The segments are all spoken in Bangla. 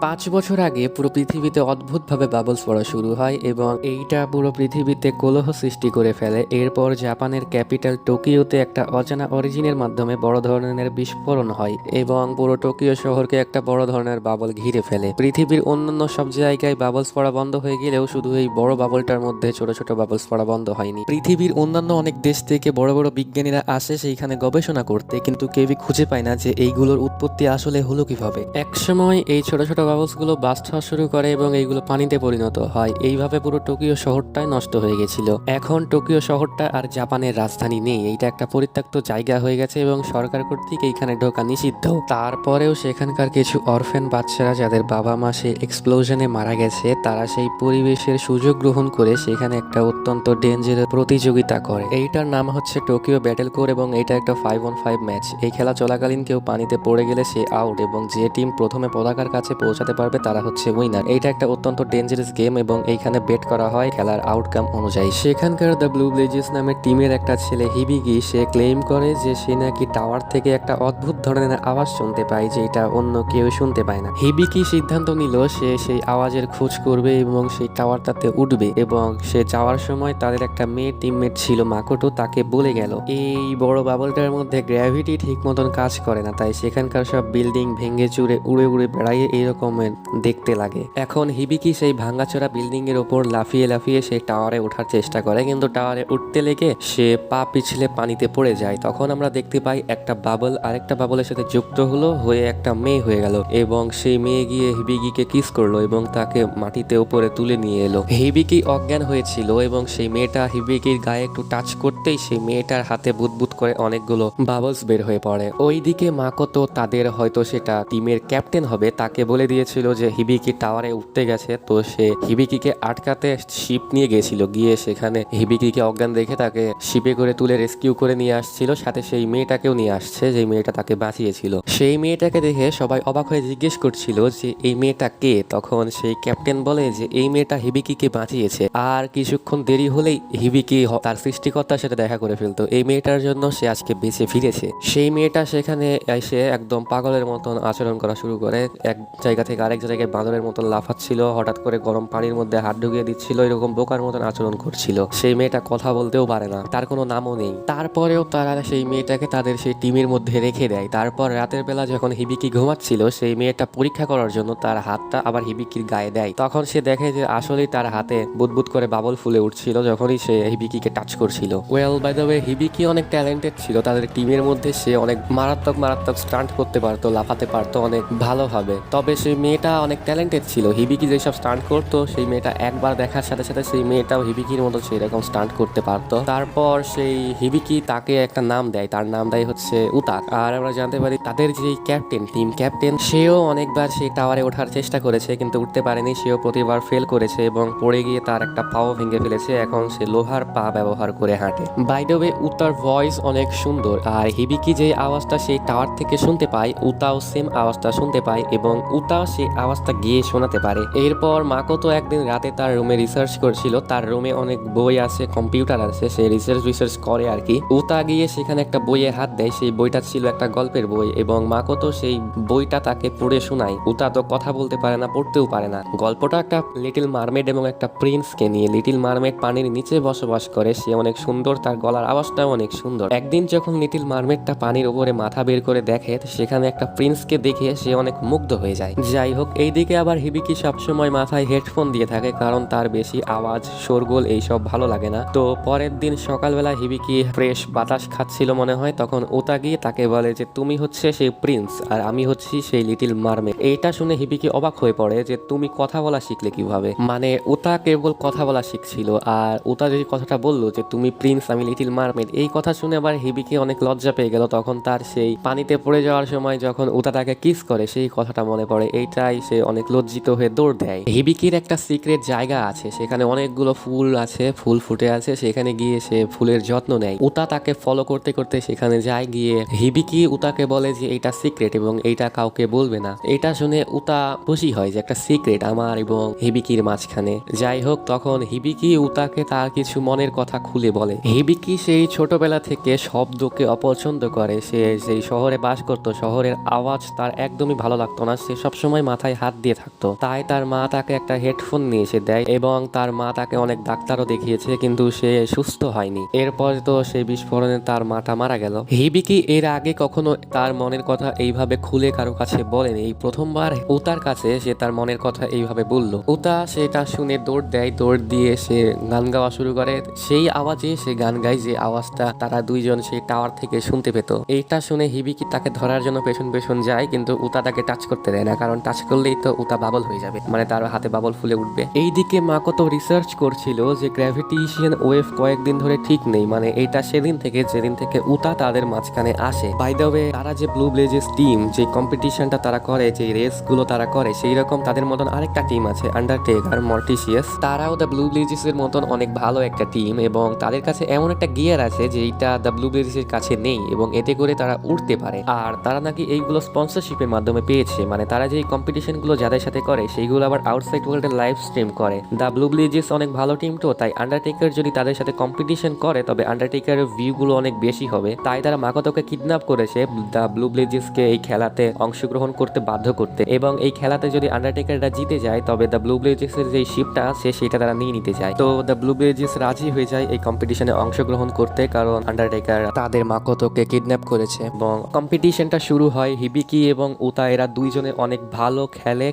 5 বছর আগে পুরো পৃথিবীতে অদ্ভুতভাবে বাবলস পড়া শুরু হয় এবং এইটা পুরো পৃথিবীতে কলহ সৃষ্টি করে ফেলে। এরপর জাপানের ক্যাপিটাল টোকিওতে একটা অজানা অরিজিনের মাধ্যমে বড় ধরনের বিস্ফোরণ হয় এবং পুরো টোকিও শহরকে একটা বড় ধরনের বাবল ঘিরে ফেলে। পৃথিবীর অন্যান্য সব জায়গায় বাবলস পড়া বন্ধ হয়ে গেলেও শুধু এই বড় বাবলটার মধ্যে ছোট ছোট বাবলস পড়া বন্ধ হয়নি। পৃথিবীর অন্যান্য অনেক দেশ থেকে বড় বড় বিজ্ঞানীরা আসে সেইখানে গবেষণা করতে, কিন্তু কেউই খুঁজে পায় না যে এইগুলোর উৎপত্তি আসলে হলো কিভাবে। একসময় এই ছোট ছোট বাবলসগুলো বাস্ট হওয়া শুরু করে এবং এইগুলো পানিতে পরিণত হয়। এইভাবে পুরো টোকিও শহরটাই নষ্ট হয়ে গেছিল। এখন টোকিও শহরটা আর জাপানের রাজধানী নেই, এইটা একটা পরিত্যক্ত জায়গা হয়ে গেছে এবং সরকার কর্তৃক এইখানে ঢোকা নিষিদ্ধ। তারপরেও সেখানকার কিছু অরফেন বাচ্চারা যাদের বাবা মা সেই এক্সপ্লোশনে মারা গেছে, তারা সেই পরিবেশের সুযোগ গ্রহণ করে সেখানে একটা অত্যন্ত ডেঞ্জারাস প্রতিযোগিতা করে। এইটার নাম হচ্ছে টোকিও ব্যাটেল কোর এবং এটা একটা 5-on-5 ম্যাচ। এই খেলা চলাকালীন কেউ পানিতে পড়ে গেলে সে আউট এবং যে টিম প্রথমে পতাকার কাছে পৌঁছাতে পারবে তারা হচ্ছে উইনার। এইটা একটা অত্যন্ত ডেঞ্জারাস গেম এবং এইখানে বেট করা হয় খেলার আউটকাম অনুযায়ী। সেখানকার দ্য ব্লু ব্লেজেস নামের টিমের একটা ছেলে হিবিকি, সে ক্লেম করে যে সে নাকি টাওয়ার থেকে একটা অদ্ভুত ধরনের আওয়াজ শুনতে পায় যেটা অন্য কেউ শুনতে পায় না। হিবিকি সিদ্ধান্ত নিল সে সেই আওয়াজের খোঁজ করবে এবং সেই টাওয়ারটাতে উঠবে এবং সে যাওয়ার সময় তাদের একটা মেয়ে টিমমেট ছিল মাকোটো, তাকে বলে গেল এই বড় বাবলটার মধ্যে গ্র্যাভিটি ঠিক মতন কাজ করে না, তাই সেখানকার সব বিল্ডিং ভেঙে চুরে উড়ে উড়ে বেড়াইয়ে এইরকমের দেখতে লাগে। এখন হিবিকি সেই ভাঙ্গাচোরা বিল্ডিং এর ওপর লাফিয়ে লাফিয়ে সেই টাওয়ারে ওঠার চেষ্টা করে, কিন্তু টাওয়ারে উঠতে লেগে সে পা পিছলে পানিতে পড়ে যায়। তখন আমরা দেখতে পাই একটা বাবল আরেকটা বাবলের সাথে যুক্ত হয়ে একটা মেয়ে হয়ে গেল এবং সেই মেয়ে গিয়ে হিবিকিকে কিস করলো এবং তাকে মাটিতে উপরে তুলে নিয়ে এলো। হিবিকি অজ্ঞান হয়েছিল এবং সেই মেয়েটা হিবিকির গায়ে একটু টাচ করতেই সেই মেয়েটার হাতে বুদবুদ করে অনেকগুলো বাবলস বের হয়ে পড়ে। ওইদিকে মাকোতো তাদের হয়তো সেটা টিমের ক্যাপ্টেন হবে, তাকে বলে দিয়েছিল যে হিবিকি টাওয়ারে উঠতে গেছে, তো সে হিবিকিকে আটকাতে শিপ নিয়ে গেছিল, গিয়ে সেখানে হিবিকিকে অজ্ঞান দেখে তাকে শিপে করে তুলে রেস্কিউ করে নিয়ে আসছিল, সাথে সেই মেয়েটাকেও নিয়ে আসছে যে মেয়েটা তাকে বাঁচিয়েছিল। সেই মেয়েটাকে দেখে সবাই অবাক হয়ে জিজ্ঞেস করছিল যে এই মেয়েটা কে। তখন সেই ক্যাপ্টেন বলে যে এই মেয়েটা হিবিকিকে বাঁচিয়েছে। আর কিছুক্ষণ দেরি হলেই হিবিকি তার সৃষ্টিকর্তার সাথে দেখা করে ফেলতো। এই মেয়েটার জন্য সে আজকে বেঁচে ফিরেছে। সেই মেয়েটা সেখানে এসে একদম পাগলের মতন আচরণ করা শুরু করে, এক জায়গা থেকে আরেক জায়গায় বাঁদরের মতন লাফাচ্ছিল, হঠাৎ করে গরম পানির মধ্যে হাত ঢুকিয়ে দিচ্ছিল, এরকম বোকার মতন আচরণ করছিল। সেই মেয়েটা কথা বলতেও পারে না, তার কোনো নামও নেই। তারপরেও তারা সেই মেয়েটাকে তাদের সেই টিমের মধ্যে রেখে দেয়। তারপর রাতের বেলা যখন হিবিকি ঘুমাচ্ছিল, সেই মেয়েটা পরীক্ষা করার জন্য তার হাতটা আবার হিবিকির গায়ে দেয়। তখন সে দেখে যে আসলেই তার হাতে বুদবুদ করে বাবল ফুলে উঠছিল যখনই সে হিবিকিকে টাচ করছিল। ওয়েল বাই দ্য ওয়ে, হিবিকি অনেক ট্যালেন্টেড ছিল তাদের টিমের মধ্যে, সে অনেক মারাত্মক মারাত্মক স্টান্ট করতে পারতো, লাফাতে পারতো অনেক ভালোভাবে। তবে সেই মেয়েটা অনেক ট্যালেন্টেড ছিল। হিবিকি যেসব স্টান্ট করতো সেই মেয়েটা একবার দেখার সাথে সাথে সেই মেয়েটাও হিবিকির মতো সেরকম স্টান্ট করতে পারতো। তারপর সেই হিবিকি তাকে একটা নাম দেয়, তার নাম দেয় হচ্ছে উতাক। আর আমরা জানতে পারি তাদের যে ক্যাপ্টেন, টিম ক্যাপ্টেন, সেও অনেকবার সেই টাওয়ারে ওঠার চেষ্টা করেছে কিন্তু উঠতে পারেনি, সেও প্রতিবার ফেল করেছে এবং পড়ে গিয়ে তার একটা পাও ভেঙে ফেলেছে। এখন সে লোহার পা ব্যবহার করে হাঁটে। বাই দ্য ওয়ে, উতার ভয়েস অনেক সুন্দর, আর হিবিকি যে আওয়াজটা সেই টাওয়ার থেকে শুনতে পায়, উতাও সেম আওয়াজটা শুনতে পায় এবং উতাও সেই আওয়াজটা গিয়ে শোনাতে পারে। এরপর মাকোতো একদিন রাতে তার রুমে রিসার্চ করছিল, তার রুমে অনেক বই আছে, কম্পিউটার আছে, সে রিসার্চ করে আর কি। উতা গিয়ে সেখানে একটা বইয়ে হাত দেয়, সেই বইটা ছিল একটা গল্পের বই এবং মাকোতো সেই বইটা তাকে পড়ে শোনায়। উতা তো কথা বলতে পারে না, পড়তেও পারে না। গল্পটা একটা লিটল মারমেড এবং একটা প্রিন্সকে নিয়ে। লিটল মারমেড পানির নিচে বসবাস করে, সে অনেক সুন্দর, তার গলার আওয়াজটাও অনেক সুন্দর। একদিন যখন লিটল মারমেডটা পানির উপরে মাথা বের করে দেখে, সেখানে একটা প্রিন্সকে দেখে সে অনেক মুগ্ধ হয়ে যায়। যাই হোক, এইদিকে আবার হিবিকি সবসময় মাথায় হেডফোন দিয়ে থাকে কারণ তার বেশি আওয়াজ শোরগোল এইসব ভালো লাগে না। তো পরের দিন সকালবেলা হিবিকি ফ্রেশ বাতাস খাচ্ছিল মনে হয়, তখন ওতা গিয়ে তাকে বলে যে তুমি হচ্ছে সেই প্রিন্স আর আমি হচ্ছি সেই লিটল মারমেড। এইটা শুনে হিবিকি অবাক হয়ে পড়ে যে তুমি কথা বলা শিখলে কিভাবে। মানে ওতা কেবল কথা বলা শিখছিল, আর ওতা যে কথাটা বললো যে তুমি প্রিন্স আমি লিটল মারমেড, এই কথা শুনে আবার হিবিকি অনেক লজ্জা পেয়ে গেল। তখন তার সেই পানিতে পড়ে যাওয়ার সময় যখন ওতা তাকে কিস করে সেই কথাটা মনে পড়ে। এইটাই সে অনেক লজ্জিত হয়ে দৌড় দেয়। হিবিকির একটা সিক্রেট জায়গা আছে, সেখানে অনেকগুলো ফুল আছে, ফুল ফুটে আছে, সেখানে গিয়ে সে ফুলের যত্ন নেয়। উতা তাকে ফলো করতে করতে সেখানে যায়। গিয়ে হিবিকি উতাকে বলে যে এটা সিক্রেট এবং এইটা কাউকে বলবে না। এটা শুনে উতা খুশি হয় যে একটা সিক্রেট আমার এবং হিবিকির মাঝখানে। যাই হোক, তখন হিবিকি উতাকে তার কিছু মনের কথা খুলে বলে। হিবিকি সেই ছোটবেলা থেকে শব্দকে অপছন্দ করে, সে যেই শহরে বাস করতো শহরের আওয়াজ তার একদমই ভালো লাগতো না, সে সবসময় সবসময় মাথায় হাত দিয়ে থাকতো। তাই তার মা তাকে একটা হেডফোন নিয়ে এসে দেয় এবং তার মা তাকে অনেক ডাক্তারও দেখিয়েছে কিন্তু সে সুস্থ হয়নি। এরপর তো সেই বিস্ফোরণে তার মাটা মারা গেল। হিবিকি এর আগে কখনো তার মনের কথা এইভাবে খুলে কারো কাছে বলেনি। এই প্রথমবার উতার কাছে সে তার মনের কথা এইভাবে বলল। উতা সেটা শুনে দৌড় দেয়, দৌড় দিয়ে সে গান গাওয়া শুরু করে। সেই আওয়াজে সে গান গায় যে আওয়াজটা তারা দুইজন সেই টাওয়ার থেকে শুনতে পেত। এইটা শুনে হিবিকি তাকে ধরার জন্য পেছন পেছন যায় কিন্তু উতা তাকে টাচ করতে দেয় না, কারণ টাচ করলেই তো উতা বাবল হয়ে যাবে, মানে তার হাতে বাবল ফুলে উঠবে। এইদিকে মাকোতো রিসার্চ করছিল যে গ্র্যাভিটেশন ওয়েভ কয়েকদিন ধরে ঠিক নেই, মানে এইটা সেদিন থেকে যেদিন থেকে উতা তাদের মাঝখানে আসে। বাই দ্য ওয়ে, তারা যে ব্লু ব্লেজেস টিম, যে কম্পিটিশনটা তারা করে, যে রেস গুলো তারা করে, সেই রকম তাদের মতন আরেকটা টিম আছে, আন্ডারটেকার, মর্টিসিয়াস। তারাও দ্য ব্লু ব্লেজেস এর মতন অনেক ভালো একটা টিম এবং তাদের কাছে এমন একটা গিয়ার আছে যেটা দ্য ব্লু ব্লেজেস এর কাছে নেই এবং এতে করে তারা উঠতে পারে। আর তারা নাকি এইগুলো স্পন্সরশিপের মাধ্যমে পেয়েছে, মানে তারা যে কম্পিটিশন গুলো যাদের সাথে করে সেইগুলো আবার আউটসাইড ওয়ার্ল্ডে লাইভ স্ট্রিম করে। দ্য ব্লু ব্লেজেস অনেক ভালো টিম তো, তাই আন্ডারটেকার যদি তাদের সাথে কম্পিটিশন করে তবে আন্ডারটেকারের ভিউ গুলো অনেক বেশি হবে। তাই তারা মাকোতোকে কিডন্যাপ করেছে দ্য ব্লু ব্লেজেসকে এই খেলাতে অংশগ্রহণ করতে বাধ্য করতে, এবং এই খেলাতে যদি আন্ডারটেকাররা জিতে যায় তবে দ্য ব্লু ব্লেজেসের যে শিপটা আছে সেটা তারা নিয়ে নিতে চায়। তো দ্য ব্লু ব্লেজেস রাজি হয়ে যায় এই কম্পিটিশনে অংশগ্রহণ করতে, কারণ আন্ডারটেকার তাদের মাকোতোকে কিডন্যাপ করেছে। এবং কম্পিটিশনটা শুরু হয়। হিবিকি এবং উতা এরা দুইজনে অনেক ভালো খেলে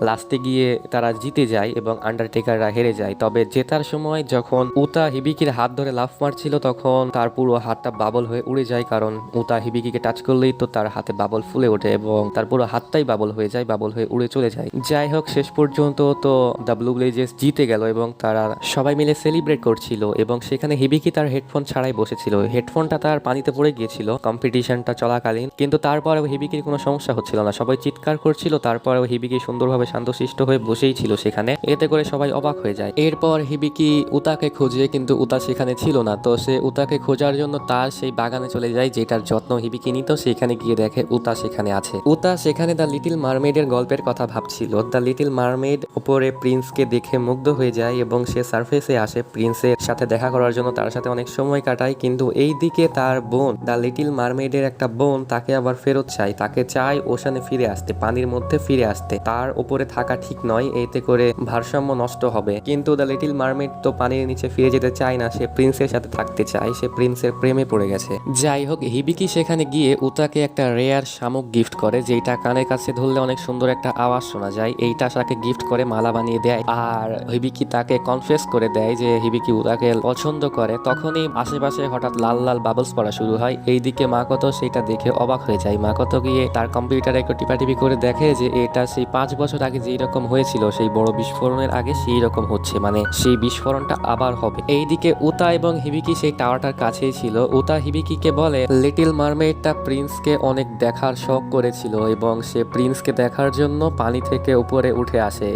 লাস্টে গিয়ে তারা জিতে যায় এবং আন্ডারটেকাররা হেরে যায়। তবে জেতার সময় যখন উতা হিবিকির হাত ধরে লাফ মারছিল তখন তার পুরো হাতটা বাবল হয়ে উড়ে যায়, কারণ উতা হিবিকিকে টাচ করলেই তো তার হাতে বাবল ফুলে ওঠে এবং তার পুরো হাতটাই বাবল হয়ে যায়, বাবল হয়ে উড়ে চলে যায়। যাই হোক, শেষ পর্যন্ত তো দ্য ব্লু ব্লেজেস জিতে গেল এবং তারা সবাই মিলে সেলিব্রেট করছিল এবং সেখানে হিবিকি তার হেডফোন ছাড়াই বসেছিল। হেডফোনটা তার পানিতে পড়ে গিয়েছিল কম্পিটিশনটা চলাকালীন, কিন্তু তারপরেও হিবিকির কোনো সমস্যা হচ্ছিল না, সবাই চিৎকার করছিল, তারপরেও হিবিকি সুন্দরভাবে শান্তশিষ্ট হয়ে বসেই ছিল সেখানে। এতে করে সবাই অবাক হয়ে যায়। এরপর হিবিকি উতাকে খোঁজে কিন্তু উতা সেখানে ছিল না। তো সে উতাকে খোঁজার জন্য তার সেই বাগানে চলে যায় যেটার যত্ন হিবিকি নিত। সেখানে গিয়ে দেখে উতা সেখানে আছে। উতা সেখানে দ্য লিটল মারমেডের গল্পের কথা ভাবছিল। দ্য লিটল মারমেড উপরে প্রিন্সকে দেখে মুগ্ধ হয়ে যায় এবং সে সারফেসে আসে প্রিন্সের সাথে দেখা করার জন্য, তার সাথে অনেক সময় কাটায়। কিন্তু এই দিকে তার বোন, দ্য লিটল মারমেডের একটা বোন, তাকে আবার ফেরত চায়, তাকে চায় ওশানে ফিরে আসতে, পানির মধ্যে ফিরে আসতে। তার উপরে থাকা ঠিক নয়, এতে করে ভারসাম্য নষ্ট হবে। কিন্তু দ্য লিটল মারমেড তো পানির নিচে ফিরে যেতে চায় না, সে প্রিন্সের সাথে থাকতে চায়, সে প্রিন্সের প্রেমে পড়ে গেছে। যাই হোক, হিবিকি সেখানে গিয়ে উতাকে একটা রেয়ার শামুক গিফট করে, যেটা কানের কাছে ধরলে অনেক সুন্দর একটা আওয়াজ শোনা যায়। এইটা তাকে গিফট করে মালা বানিয়ে দেয় আর হিবিকি তাকে কনফেস করে দেয় যে হিবিকি উতাকে পছন্দ করে। তখনই আশেপাশে হঠাৎ লাল লাল বাবলস পড়া শুরু হয়। এইদিকে মাকোতো সেটা দেখে অবাক হয়ে যায়। মাকোতো গিয়ে তার কম্পিউটারে একটু টিপাটিপি করে দেখে যে এটা সেই 5 বছর আগে যেই রকম হয়েছিল, সেই বড় বিস্ফোরণের আগে সেই রকম হচ্ছে, মানে সেই বিস্ফোরণটা আবার হবে। এইদিকে উতা এবং হিবিকি সেই টাওয়ারটার কাছেই ছিল। উতা হিবিকিকে বলে লিটল মারমেডটা প্রিন্সকে অনেক দেখার শখ করেছিল এবং সে প্রিন্সকে দেখার জন্য পানি থেকে উপরে উঠে আসে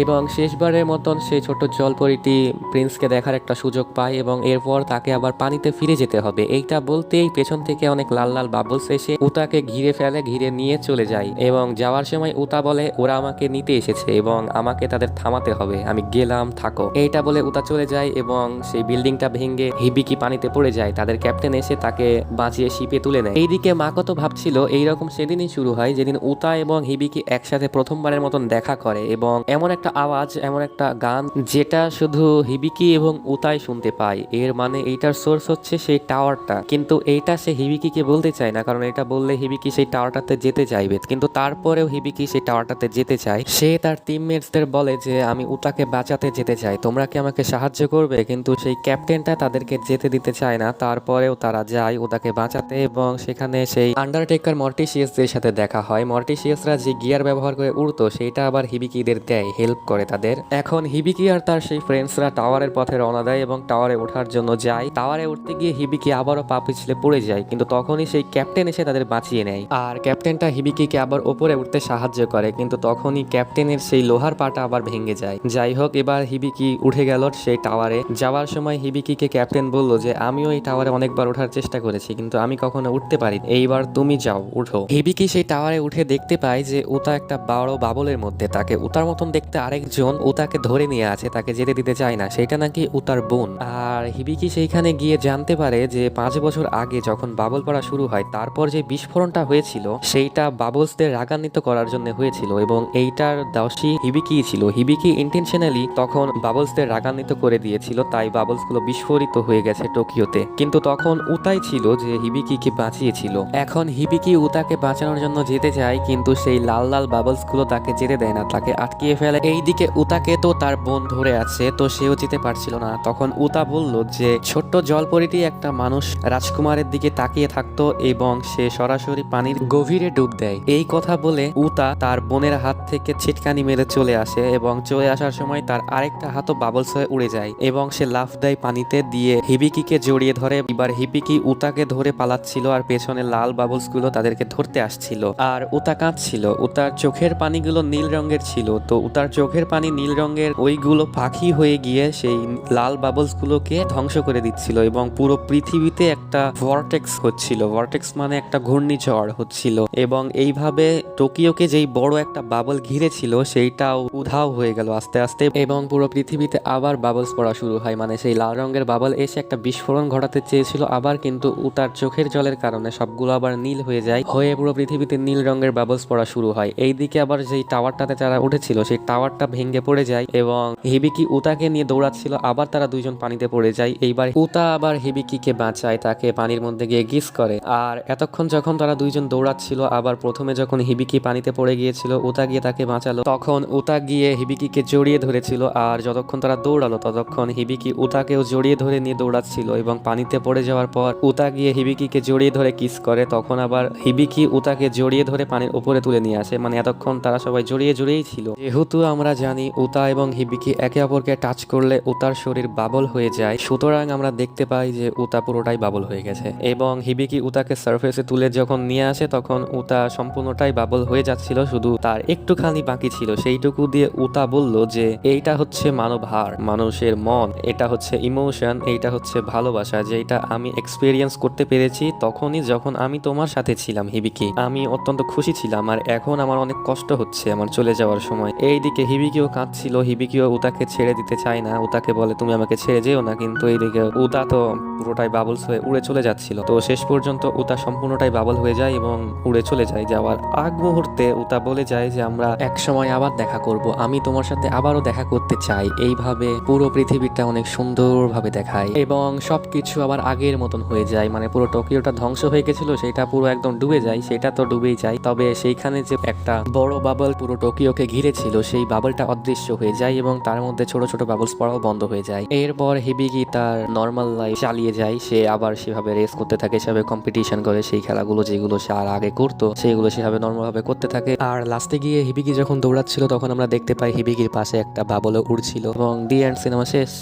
এবং শেষবারের মতন সেই ছোট জলপরীটি প্রিন্সকে দেখার একটা সুযোগ পায় এবং এরপর তাকে আবার পানিতে ফিরে যেতে হবে। এইটা বলতেই পেছন থেকে অনেক লাল লাল বাবলস এসে উতাকে ঘিরে ফেলে, ঘিরে নিয়ে চলে যায় এবং যাওয়ার সময় উতা বলে ওরা আমাকে নিতে এসেছে এবং আমাকে তাদের থামাতে হবে, আমি গেলাম, থাকো। এইটা বলে উতা চলে যায় এবং সেই বিল্ডিংটা ভেঙে হিবিকি পানিতে পড়ে যায়। তাদের ক্যাপ্টেন এসে তাকে বাঁচিয়ে শিপে তুলে নেয়। এইদিকে মাকোতো ভাবছিল এইরকম সেদিনই শুরু হয় যেদিন উতা এবং হিবিকি একসাথে প্রথমবারের মতন দেখা করে এবং এমন একটা আওয়াজ, এমন একটা গান যেটা শুধু হিবিকি এবং উতাই শুনতে পায়। এর মানে এইটার সোর্স হচ্ছে সেই টাওয়ারটা, কিন্তু এইটা সে হিবিকিকে বলতে চায় না, কারণ এটা বললে হিবিকি সেই টাওয়ারটাতে যেতে চাইবে। কিন্তু তারপরেও হিবিকি সেই টাওয়ারটাতে যেতে চায়। সে তার টিমমেটসদের বলে যে আমি উতাকে বাঁচাতে যেতে চাই, তোমরা কি আমাকে সাহায্য করবে? কিন্তু সেই ক্যাপ্টেনটা তাদেরকে যেতে দিতে চায় না। তারপরেও তারা যায় উতাকে বাঁচাতে এবং সেখানে সেই আন্ডারটেকার মর্টিসিয়াসদের সাথে দেখা হয়। মর্টিসিয়াসরা যে গিয়ার ব্যবহার করে উড়তো সেইটা আবার হিবিকিদের দেয়, হেল্প করে তাদের। এখন হিবিকি আর তার সেই ফ্রেন্ডসরা টাওয়ারের পথে রওনা দেয় এবং টাওয়ারে ওঠার জন্য যায়। টাওয়ারে উঠতে গিয়ে হিবিকি আবারও পা পিছলে পড়ে যায়, কিন্তু তখনই সেই ক্যাপ্টেন এসে তাদের বাঁচিয়ে নেয় আর ক্যাপ্টেনটা হিবিকিকে আবার ওপরে উঠতে সাহায্য করে, কিন্তু তখনই ক্যাপ্টেনের সেই লোহার পাটা আবার ভেঙে যায়। যাই হোক, এবার হিবিকি উঠে গেল সেই টাওয়ারে। যাওয়ার সময় হিবিকিকে ক্যাপ্টেন বলল যে আমিও এই টাওয়ারে অনেকবার ওঠার চেষ্টা করেছি কিন্তু আমি কখনো উঠতে পারি, এইবার তুমি যাও, উঠো। হিবিকি সেই টাওয়ারে উঠে দেখতে পায় যে উতা একটা বড় বাবলের মধ্যে। তাকে উতার মতন দেখতে আরেকজন উতাকে ধরে নিয়ে আছে, তাকে যেতে দিতে চায় না, সেটা নাকি উতার বোন। আর হিবিকি সেইখানে গিয়ে জানতে পারে যে 5 বছর আগে যখন বাবল পড়া শুরু হয় তারপর যে বিস্ফোরণটা হয়েছিল সেইটা বাবলসদের রাগান্বিত করার করার জন্য হয়েছিল এবং এইটার দোষী হিবিকি ছিল। হিবিকি ইন্টেনশনালি তখন বাবলসদের রাগান্বিত করে দিয়েছিল, তাই বাবলসগুলো বিস্ফোরিত হয়ে গেছে টোকিওতে। কিন্তু তখন উতাই ছিল যে হিবিকিকে বাঁচিয়েছিল। এখন হিবিকি উতাকে বাঁচানোর জন্য যেতে চায়, কিন্তু সেই লাল লাল বাবলসগুলো তাকে যেতে দেয় না, তাকে আটকিয়ে ফেলে। এইদিকে উতাকে তো তার বোন ধরে আছে, তো সেও যেতে পারছিল না। তখন উতা বলল যে ছোট্ট জলপরীটি একটা মানুষ রাজকুমারের দিকে তাকিয়ে থাকতো এবং সে সরাসরি পানির গভীরে ডুব দেয়। এই কথা বলে উতা তার বোনের হাত থেকে ছিটকানি মেরে চলে আসে এবং চলে আসার সময় তার আরেকটা হাতও বাবলস হয়ে উড়ে যায় এবং সে লাফ দেয় পানিতে, দিয়ে হিবিকিকে জড়িয়ে ধরে। এবার হিবিকি উতাকে ধরে পালাচ্ছিল আর পেছনে লাল বাবলস গুলো তাদেরকে ধরতে আসছিল। আর উতা কাঁদছিল। উতার চোখের পানিগুলো নীল রঙের ছিল, তো উতার চোখের পানি নীল রঙের ওইগুলো পাখি হয়ে গিয়ে সেই লাল বাবলস গুলোকে ধ্বংস করে দিচ্ছিল এবং পুরো পৃথিবীতে একটা ভর্টেক্স হচ্ছিল। ভর্টেক্স মানে একটা ঘূর্ণিঝড় হচ্ছিল এবং এইভাবে টোকিওকে যেই বড় একটা বাবল ঘিরেছিল সেইটাও উধাও হয়ে গেল আস্তে আস্তে এবং পুরো পৃথিবীতে আবার বাবলস পড়া শুরু হয়। মানে সেই লাল রঙের বাবল এসে একটা বিস্ফোরণ ঘটাতে চেয়েছিল আবার, কিন্তু উতার চোখের জলের কারণে সবগুলো আবার নীল হয়ে যায়, হয়ে পুরো পৃথিবীতে নীল রঙের বাবলস পড়া শুরু হয়। এইদিকে আবার যেই টাওয়ারটাতে যারা উঠেছিল সেই টাওয়ারটা ভেঙে পড়ে যায় এবং হিবিকি উতাকে নিয়ে দৌড়াচ্ছিল, আবার তারা দুইজন পানিতে পড়ে যায়। এইবার উতা আবার হিবিকিকে বাঁচায়, তাকে পানির মধ্যে গিয়ে কিস করে। আর এতক্ষণ যখন তারা দুইজন দৌড়াচ্ছিল, আবার প্রথমে যখন হিবিকি পানিতে পড়ে গিয়েছিল উতা গিয়ে তাকে বাঁচালো, তখন উতা গিয়ে হিবিকিকে জড়িয়ে ধরেছিল। আর যতক্ষণ তারা দৌড়ালো ততক্ষণ হিবিকি উতাকেও জড়িয়ে ধরে নিয়ে দৌড়াচ্ছিল এবং পানিতে পড়ে যাওয়ার পর উতা গিয়ে হিবিকিকে জড়িয়ে ধরে কিস করে। তখন আবার হিবিকি উতাকে জড়িয়ে ধরে পানির উপরে তুলে নিয়ে আসে। মানে এতক্ষণ তারা সবাই জড়িয়েই ছিল। যেহেতু আমরা জানি উতা এবং হিবিকি একে অপরকে টাচ করলে উতার শরীর বাবল হয়ে যায়, সুতরাং আমরা দেখতে পাই যে উতা পুরোটাই বাবল হয়ে গেছে এবং হিবিকি উতাকে সারফেসে তুলে যখন নিয়ে আসে তখন উতা সম্পূর্ণটাই বাবল হয়ে যাচ্ছিল, শুধু তার একটুখানি বাকি ছিল। সেইটুকু দিয়ে উতা বলল যে এইটা হচ্ছে মানব হার, মানুষের মন, এটা হচ্ছে ইমোশন, এইটা হচ্ছে ভালোবাসা, যেটা আমি এক্সপেরিয়েন্স করতে পেরেছি তখনই যখন আমি তোমার সাথে ছিলাম হিবিকি। আমি অত্যন্ত খুশি ছিলাম আর এখন আমার অনেক কষ্ট হচ্ছে আমার চলে যাওয়ার সময়। এইদিকে হিবিকিও কাঁদছিল, হিবিকিও উতাকে ছেড়ে দিতে চায় না, উতাকে বলে তুমি আমাকে ছেড়ে যেও না, কিন্তু এইদিকে উতা তো পুরোটাই বাবলস হয়ে উড়ে চলে যাচ্ছিল। তো শেষ পর্যন্ত উতা সম্পূর্ণটাই বাবল হয়ে যায় এবং উড়ে চলে যায়। যাওয়ার আগ মুহূর্তে উতা বলে যায় যে আমরা এক সময় আবার দেখা করব, আমি তোমার সাথে আবারও দেখা করতে চাই। এইভাবে পুরো পৃথিবীটা অনেক সুন্দরভাবে দেখায় এবং সবকিছু আবার আগের মতন হয়ে যায়। মানে পুরো টোকিওটা ধ্বংস হয়ে গেছিল সেটা পুরো একদম ডুবে যায়, সেটা তো ডুবেই যায়, তবে সেইখানে যে একটা বড় বাবল পুরো টোকিওকে ঘিরে ছিল সেই বাবলটা অদৃশ্য হয়ে যায় এবং তার মধ্যে ছোট ছোট বাবলস পড়াও বন্ধ হয়ে যায়। এরপর হিবিকি তার নর্মাল লাইফ চালিয়ে যায়, সে আবার সেভাবে রেস করতে থাকে, সেভাবে কম্পিটিশন করে, সেই খেলাগুলো যেগুলো সে আর আগে করতো সেগুলো সেভাবে নর্মাল ভাবে করতে থাকে। আর লাস্টে গিয়ে হিবিকি যখন দৌড়াচ্ছিল তখন আমরা দেখতে পাই হিবিকির পাশে একটা বাবলও উড়ছিল এবং দি এন্ড সিনেমা শেষ।